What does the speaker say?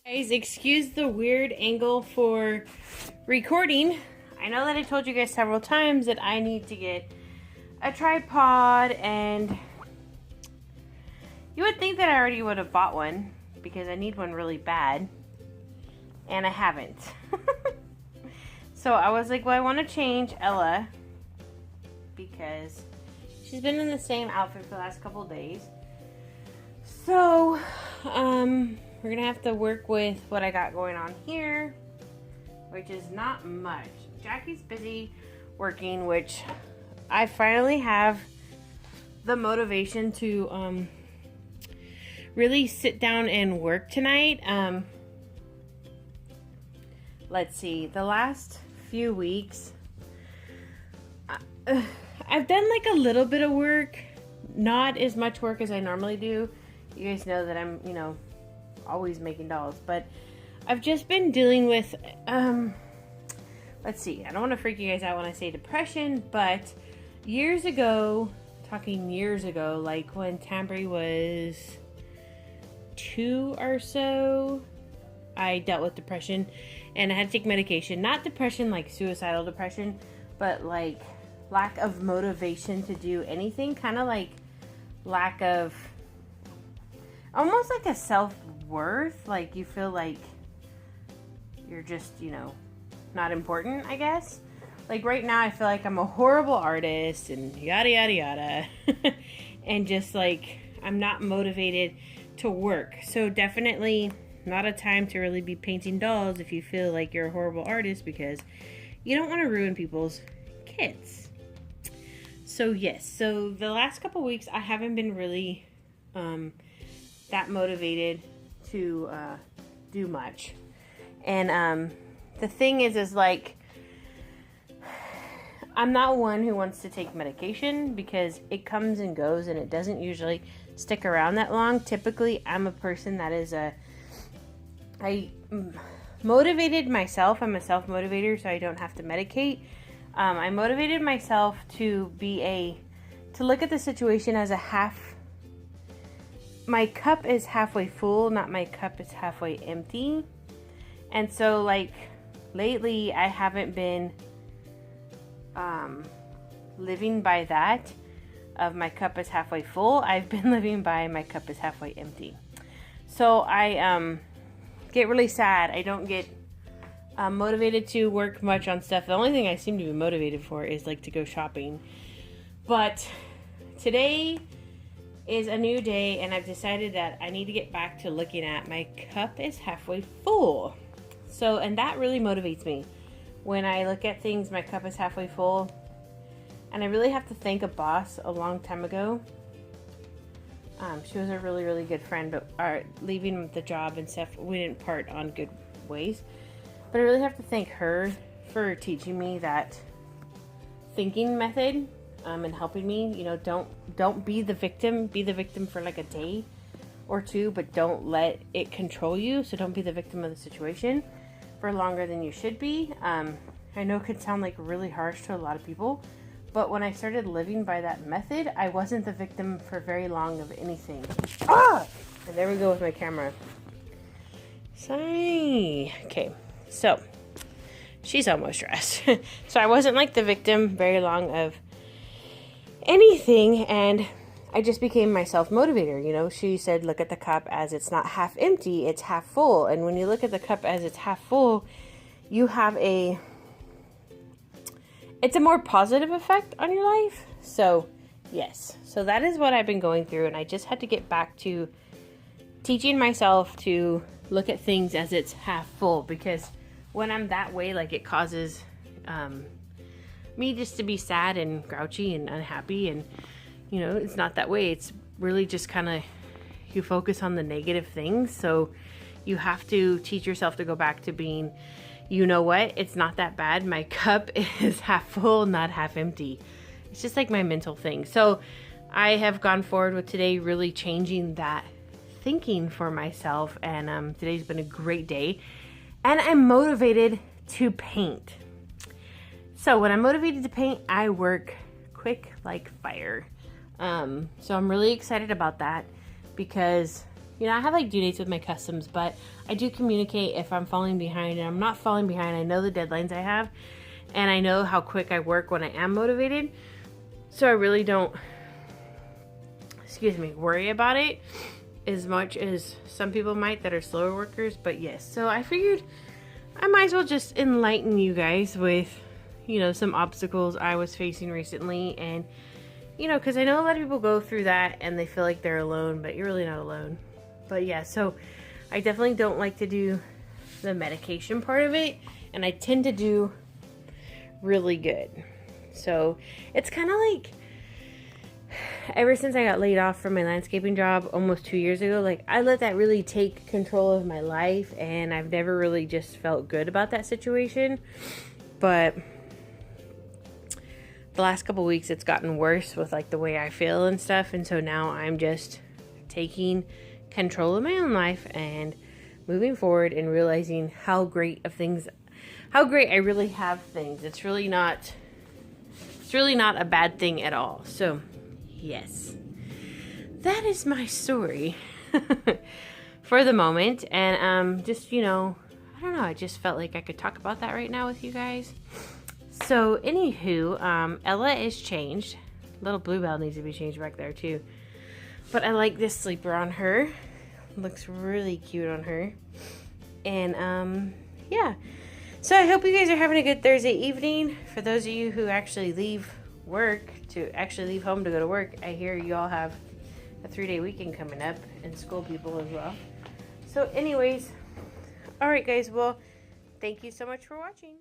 Guys, excuse the weird angle for recording. I know that I told you guys several times that I need to get a tripod, and you would think that I already would have bought one because I need one really bad, and I haven't. So I was like, well, I want to change Ella because she's been in the same outfit for the last couple of days. So, we're gonna have to work with what I got going on here, which is not much. Jackie's busy working, which I finally have the motivation to really sit down and work tonight. Let's see, the last few weeks I've done like a little bit of work, not as much work as I normally do. You guys know that I'm, always making dolls, but I've just been dealing with, let's see, I don't want to freak you guys out when I say depression, but years ago, like when Tambry was 2 or so, I dealt with depression, and I had to take medication. Not depression like suicidal depression, but like lack of motivation to do anything, kind of like lack of, almost like a self-worth, like you feel like you're just, not important, I guess. Like right now I feel like I'm a horrible artist and yada yada yada and just like I'm not motivated to work. So definitely not a time to really be painting dolls if you feel like you're a horrible artist, because you don't want to ruin people's kids. So yes, so the last couple weeks I haven't been really that motivated to do much. And the thing is like, I'm not one who wants to take medication because it comes and goes and it doesn't usually stick around that long. Typically, I'm a person that is I motivated myself. I'm a self-motivator, so I don't have to medicate. I motivated myself to look at the situation as my cup is halfway full, not my cup is halfway empty. And so like lately I haven't been living by that of my cup is halfway full. I've been living by my cup is halfway empty. So I get really sad. I don't get motivated to work much on stuff. The only thing I seem to be motivated for is like to go shopping. But today is a new day, and I've decided that I need to get back to looking at my cup is halfway full. So, and that really motivates me. When I look at things, my cup is halfway full. And I really have to thank a boss a long time ago. She was a really, really good friend, but leaving the job and stuff, we didn't part on good ways. But I really have to thank her for teaching me that thinking method. And helping me, don't be the victim. Be the victim for like a day or two, but don't let it control you. So don't be the victim of the situation for longer than you should be. I know it could sound like really harsh to a lot of people, but when I started living by that method, I wasn't the victim for very long of anything. And there we go with my camera. Sorry. Okay, so she's almost dressed. So I wasn't like the victim very long of anything, and I just became my self-motivator. She said, look at the cup as it's not half empty, it's half full. And when you look at the cup as it's half full, you have it's a more positive effect on your life. So yes, so that is what I've been going through, and I just had to get back to teaching myself to look at things as it's half full, because when I'm that way, like, it causes me just to be sad and grouchy and unhappy, and it's not that way. It's really just kind of, you focus on the negative things. So you have to teach yourself to go back to being, it's not that bad. My cup is half full, not half empty. It's just like my mental thing. So I have gone forward with today really changing that thinking for myself, and today's been a great day, and I'm motivated to paint. So when I'm motivated to paint, I work quick like fire. So I'm really excited about that, because You know, I have like due dates with my customs, but I do communicate if I'm falling behind, and I'm not falling behind. I know the deadlines I have, and I know how quick I work when I am motivated. So I really don't, worry about it as much as some people might that are slower workers. But yes, so I figured I might as well just enlighten you guys with, you know, some obstacles I was facing recently. And, you know, because I know a lot of people go through that and they feel like they're alone, but you're really not alone. But yeah, so I definitely don't like to do the medication part of it, and I tend to do really good. So it's kind of like, ever since I got laid off from my landscaping job almost 2 years ago, like I let that really take control of my life, and I've never really just felt good about that situation. But the last couple weeks it's gotten worse with like the way I feel and stuff, and so now I'm just taking control of my own life and moving forward and realizing how great I really have things. It's really not a bad thing at all. So yes, that is my story for the moment. And just, you know, I don't know, I just felt like I could talk about that right now with you guys. So anywho, Ella is changed. Little Bluebell needs to be changed back there too. But I like this sleeper on her. Looks really cute on her. And yeah. So I hope you guys are having a good Thursday evening. For those of you who actually leave home to go to work, I hear you all have a 3-day weekend coming up, and school people as well. So anyways, all right guys, well, thank you so much for watching.